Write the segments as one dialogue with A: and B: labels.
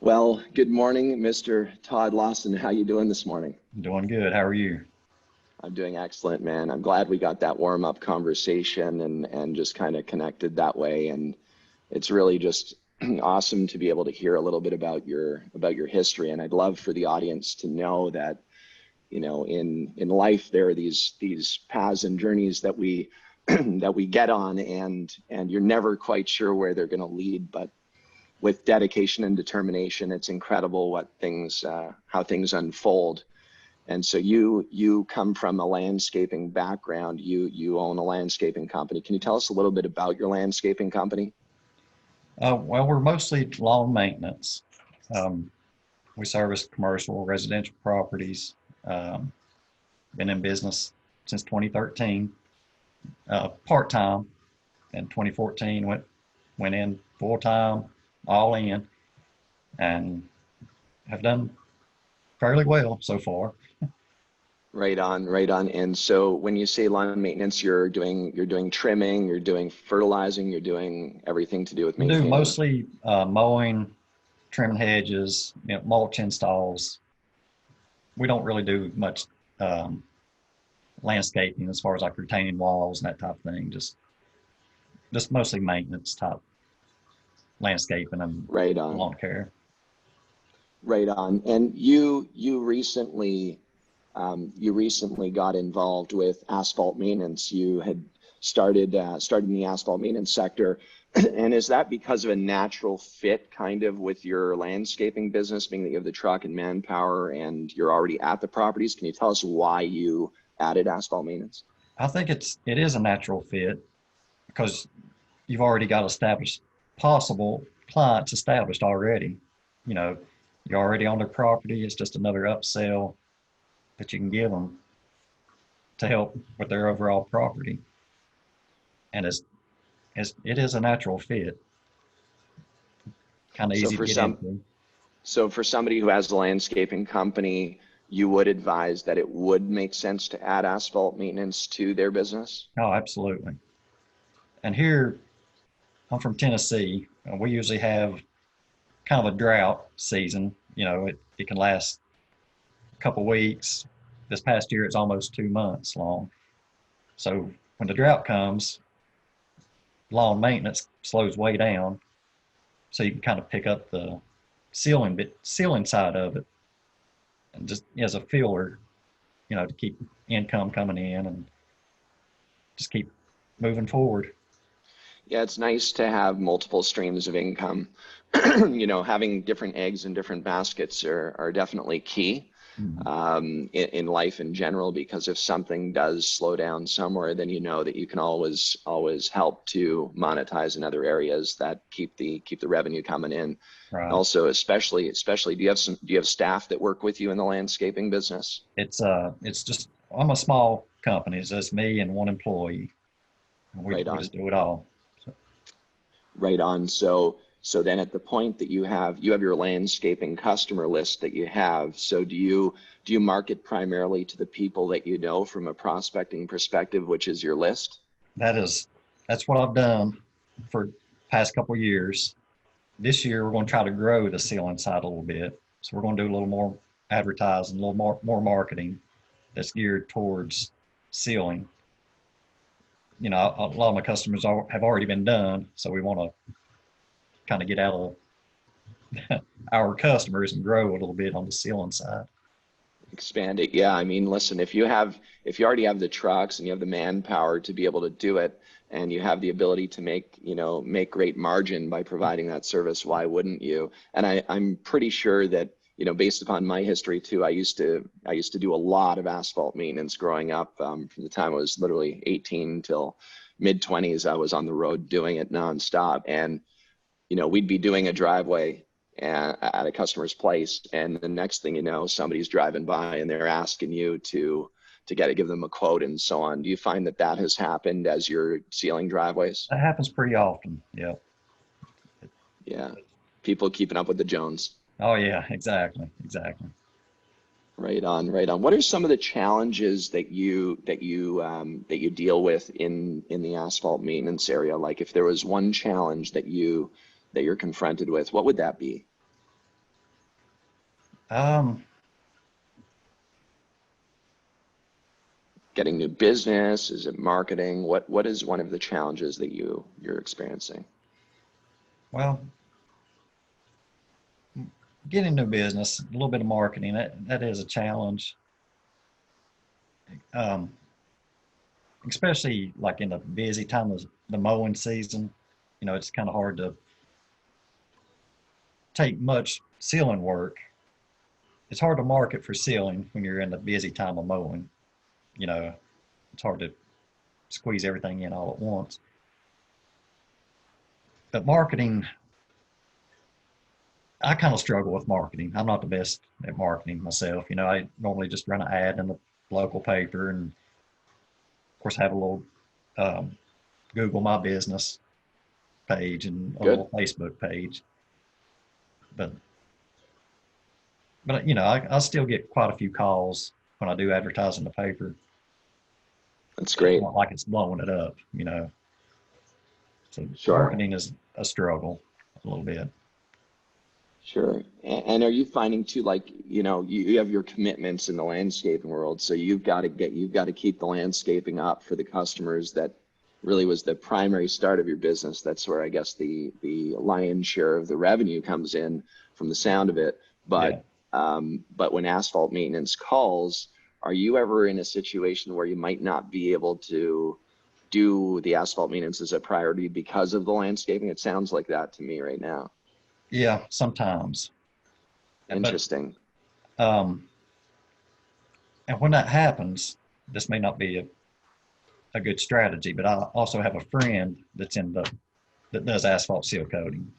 A: Well, good morning, Mr. Todd Lawson. How you doing this morning?
B: Doing good. How are you?
A: I'm doing excellent, man. I'm glad we got that warm-up conversation and just kind of connected that way. And it's really just awesome to be able to hear a little bit about your history. And I'd love for the audience to know that, in life there are these paths and journeys that we that we get on, and you're never quite sure where they're going to lead, but with dedication and determination, it's incredible how things unfold. And so you come from a landscaping background. You own a landscaping company. Can you tell us a little bit about your landscaping company?
B: Well, we're mostly lawn maintenance. Um, we service commercial, residential properties. Um, been in business since 2013, part-time. In 2014, went in full-time, all in, and have done fairly well so far.
A: Right on, right on. And so when you say lawn maintenance, you're doing trimming, you're doing fertilizing, you're doing everything to do with
B: We do
A: maintaining.
B: mostly mowing, trimming hedges, mulch installs. We don't really do much um, landscaping as far as like retaining walls and that type of thing. Just mostly maintenance type landscaping and
A: Right on.
B: lawn care.
A: Right on. And you recently got involved with asphalt maintenance. You had started in the asphalt maintenance sector. And is that because of a natural fit kind of with your landscaping business, being that you have the truck and manpower and you're already at the properties? Can you tell us why you added asphalt maintenance?
B: I think it is a natural fit because you've already got established possible clients established already. You know, you're already on their property. It's just another upsell that you can give them to help with their overall property. And it is a natural fit, kind of
A: So
B: easy to
A: for
B: get
A: some,
B: into.
A: so for somebody who has a landscaping company, you would advise that it would make sense to add asphalt maintenance to their business?
B: Oh, absolutely. And here, I'm from Tennessee, and we usually have kind of a drought season. It can last a couple weeks. This past year, it's almost 2 months long. So when the drought comes, lawn maintenance slows way down. So you can kind of pick up the ceiling side of it, and just as a filler, to keep income coming in and just keep moving forward.
A: Yeah, it's nice to have multiple streams of income. Having different eggs in different baskets are definitely key
B: Mhm.
A: in life in general, because if something does slow down somewhere, then you know that you can always help to monetize in other areas that keep the revenue coming in.
B: Right.
A: Also, especially, do you have staff that work with you in the landscaping business?
B: It's just I'm a small company. It's just me and one employee. And we
A: Right
B: we
A: on.
B: just do it all. So,
A: Right on. So then at the point that you have your landscaping customer list that you have. So do you market primarily to the people that you know from a prospecting perspective, which is your list?
B: that's what I've done for past couple of years. This year we're going to try to grow the ceiling side a little bit. So we're going to do a little more advertising, a little more marketing that's geared towards ceiling. A lot of my customers have already been done, so we want to kind of get out of our customers and grow a little bit on the ceiling side.
A: Expand it. Yeah, I mean, listen, if you already have the trucks and you have the manpower to be able to do it, and you have the ability to make great margin by providing that service, why wouldn't you? And I'm pretty sure that, based upon my history too, I used to do a lot of asphalt maintenance growing up. From the time I was literally 18 till mid 20s, I was on the road doing it nonstop. And we'd be doing a driveway at a customer's place, and the next thing you know, somebody's driving by and they're asking you to give them a quote and so on. Do you find that that has happened as you're sealing driveways?
B: That happens pretty often. Yeah.
A: Yeah, people keeping up with the Jones.
B: Oh yeah, exactly, exactly.
A: Right on, right on. What are some of the challenges that you deal with in the asphalt maintenance area? Like if there was one challenge that you're confronted with, what would that be?
B: Um,
A: Getting new business? Is it marketing? What is one of the challenges that you're experiencing?
B: well, getting new business, a little bit of marketing, that is a challenge. Um, Especially like in the busy time of the mowing season, it's kind of hard to take much ceiling work. It's hard to market for ceiling when you're in the busy time of mowing. You know, it's hard to squeeze everything in all at once. But marketing, I kind of struggle with marketing. I'm not the best at marketing myself. I normally just run an ad in the local paper and, of course, have a little um, Google My Business page and a
A: Good.
B: little Facebook page. But I still get quite a few calls when I do advertise in the paper.
A: That's
B: But it's
A: great.
B: not like it's blowing it up. So
A: Sure.
B: marketing is a struggle a little bit.
A: Sure. And are you finding too, like, you have your commitments in the landscaping world, so you've got to keep the landscaping up for the customers that really was the primary start of your business. That's where I guess the lion's share of the revenue comes in from the sound of it.
B: Yeah.
A: But when asphalt maintenance calls, are you ever in a situation where you might not be able to do the asphalt maintenance as a priority because of the landscaping? It sounds like that to me right now.
B: Yeah, sometimes. But
A: Interesting.
B: um, and when that happens, this may not be a good strategy, but I also have a friend that does asphalt seal coating.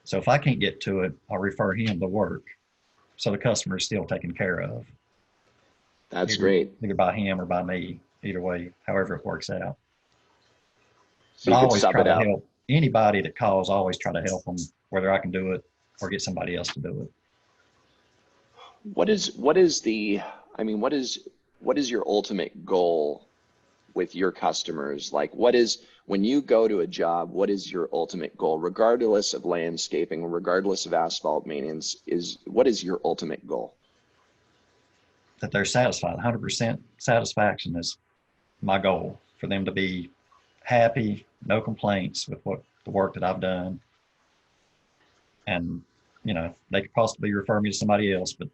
B: So if I can't get to it, I'll refer him the work. So the customer is still taken care of,
A: That's
B: either
A: great.
B: either by him or by me, either way, however it works out.
A: So
B: But I
A: you could
B: always
A: sub
B: try
A: it
B: to
A: out.
B: help anybody that calls. I always try to help them, whether I can do it or get somebody else to do it.
A: What is the, I mean, what is your ultimate goal with your customers? Like when you go to a job, what is your ultimate goal, regardless of landscaping, regardless of asphalt maintenance, what is your ultimate goal?
B: That they're satisfied. 100% satisfaction is my goal, for them to be happy, no complaints with what the work that I've done. And, they could possibly refer me to somebody else, but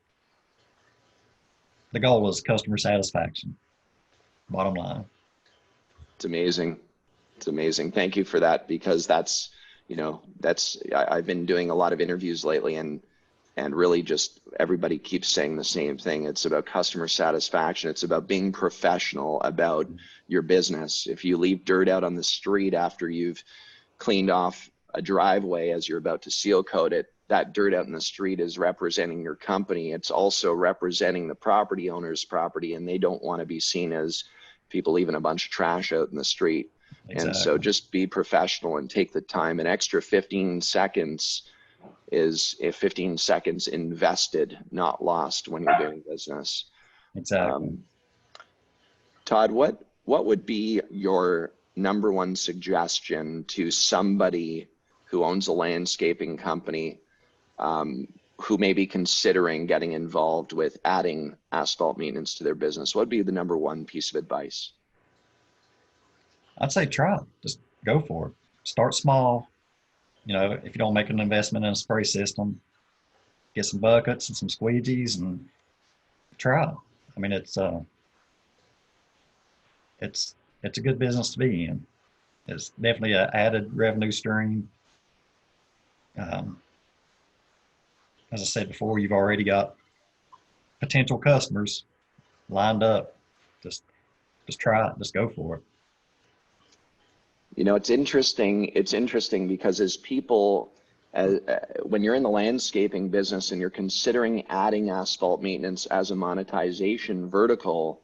B: the goal is customer satisfaction, bottom line.
A: It's amazing. It's amazing. Thank you for that, because I've been doing a lot of interviews lately, and really just everybody keeps saying the same thing. It's about customer satisfaction. It's about being professional about your business. If you leave dirt out on the street after you've cleaned off a driveway as you're about to seal coat it, that dirt out in the street is representing your company. It's also representing the property owner's property, and they don't want to be seen as people leaving a bunch of trash out in the street. And so
B: Exactly.
A: just be professional and take the time. An extra 15 seconds is 15 seconds invested, not lost when you're doing business.
B: Exactly.
A: Um, Todd, what would be your number one suggestion to somebody who owns a landscaping company, who may be considering getting involved with adding asphalt maintenance to their business? What would be the number one piece of advice?
B: I'd say try it. Just go for it. Start small. If you don't make an investment in a spray system, get some buckets and some squeegees and try it. I mean, it's it's a good business to be in. It's definitely an added revenue stream. Um, as I said before, you've already got potential customers lined up. Just just try it. Just go for it.
A: It's interesting. It's interesting because as people, when you're in the landscaping business and you're considering adding asphalt maintenance as a monetization vertical,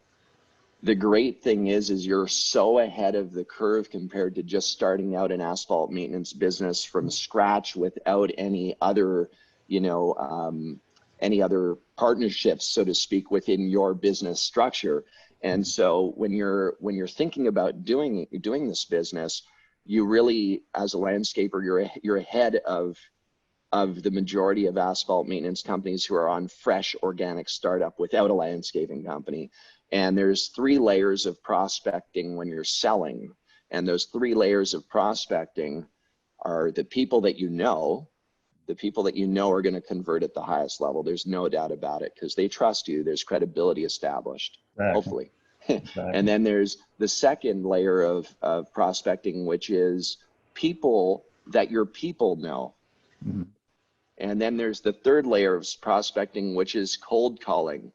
A: the great thing is you're so ahead of the curve compared to just starting out an asphalt maintenance business from scratch without you know, um, any other partnerships, so to speak, within your business structure. And so when you're thinking about doing this business, you really, as a landscaper, you're ahead of of the majority of asphalt maintenance companies who are on fresh organic startup without a landscaping company. And there's 3 layers of prospecting when you're selling. And those 3 layers of prospecting are the people that you know. The people that you know are going to convert at the highest level. There's no doubt about it, because they trust you. There's credibility established,
B: Exactly.
A: hopefully.
B: Exactly.
A: And then there's the second layer of prospecting, which is people that your people know.
B: Mhm.
A: And then there's the third layer of prospecting, which is cold calling.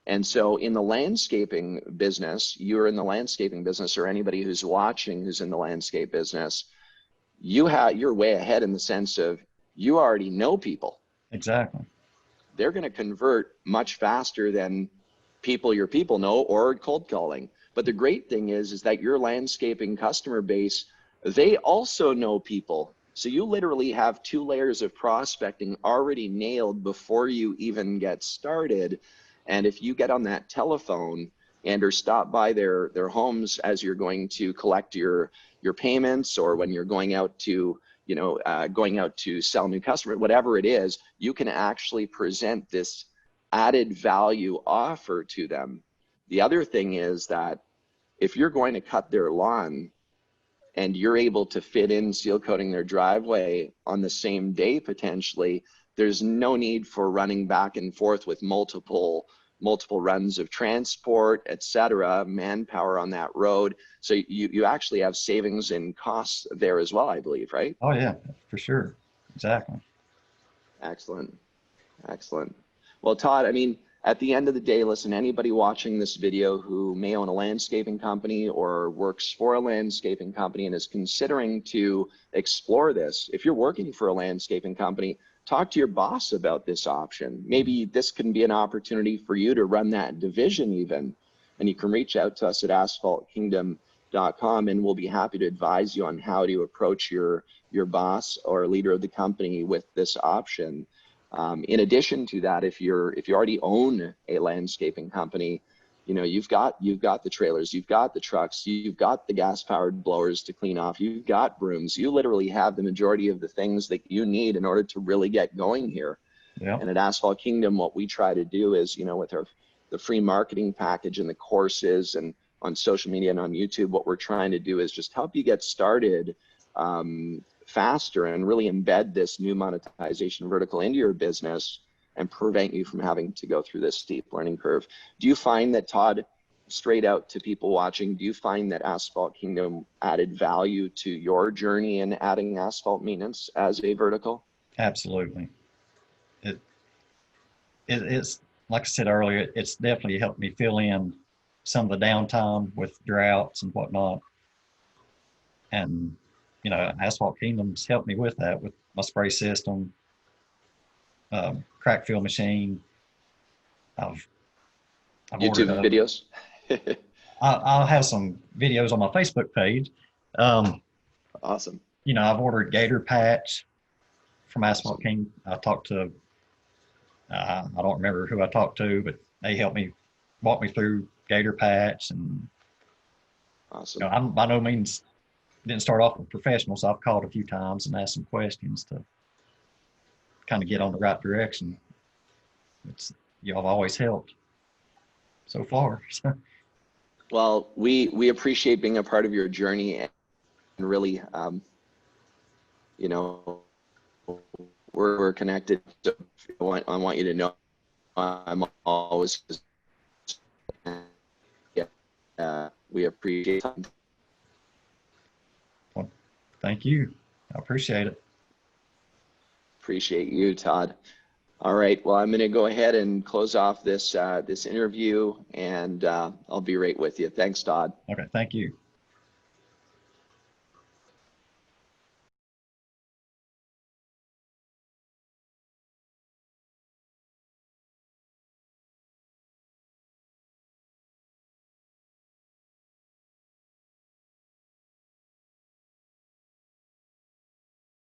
A: And so in the landscaping business, you're in the landscaping business, or anybody who's watching who's in the landscape business, you're way ahead in the sense of you already know people.
B: Exactly.
A: They're going to convert much faster than people your people know, or cold calling. But the great thing is that your landscaping customer base, they also know people. So you literally have 2 layers of prospecting already nailed before you even get started. And if you get on that telephone and or stop by their homes as you're going to collect your payments, or when you're going out to going out to sell new customer, whatever it is, you can actually present this added value offer to them. The other thing is that if you're going to cut their lawn and you're able to fit in seal coating their driveway on the same day, potentially, there's no need for running back and forth with multiple runs of transport, etc., manpower on that road. So you actually have savings in costs there as well, I believe, right?
B: Oh yeah, for sure. Exactly.
A: Excellent. Excellent. Well, Todd, I mean, at the end of the day, listen, anybody watching this video who may own a landscaping company or works for a landscaping company and is considering to explore this, if you're working for a landscaping company, talk to your boss about this option. Maybe this can be an opportunity for you to run that division even. And you can reach out to us at asphaltkingdom.com, and we'll be happy to advise you on how to approach your boss or leader of the company with this option. In addition to that, if you already own a landscaping company, you've got the trailers, you've got the trucks, you've got the gas-powered blowers to clean off, you've got brooms. You literally have the majority of the things that you need in order to really get going here.
B: Yeah.
A: And at Asphalt Kingdom, what we try to do is, with the free marketing package and the courses and on social media and on YouTube, what we're trying to do is just help you get started faster and really embed this new monetization vertical into your business and prevent you from having to go through this steep learning curve. Do you find that, Todd, straight out to people watching, do you find that Asphalt Kingdom added value to your journey in adding asphalt maintenance as a vertical?
B: Absolutely. It's like I said earlier, it's definitely helped me fill in some of the downtime with droughts and whatnot. And Asphalt Kingdom's helped me with that, with my spray system, crack fill machine. I've
A: YouTube
B: ordered
A: videos?
B: I'll have some videos on my Facebook page.
A: Awesome.
B: I've ordered Gator Patch from Asphalt King. I talked to, I don't remember who I talked to, but they helped me, walk me through Gator Patch. And
A: awesome.
B: I'm by no means didn't start off with professionals. So I've called a few times and asked some questions to kind of get on the right direction. Y'all have always helped so far.
A: Well, we appreciate being a part of your journey, and really, we're connected. So I want you to know I'm always, we appreciate it.
B: Well, thank you. I appreciate it.
A: Appreciate you, Todd. All right. Well, I'm going to go ahead and close off this interview, and I'll be right with you. Thanks, Todd.
B: Okay. Thank you.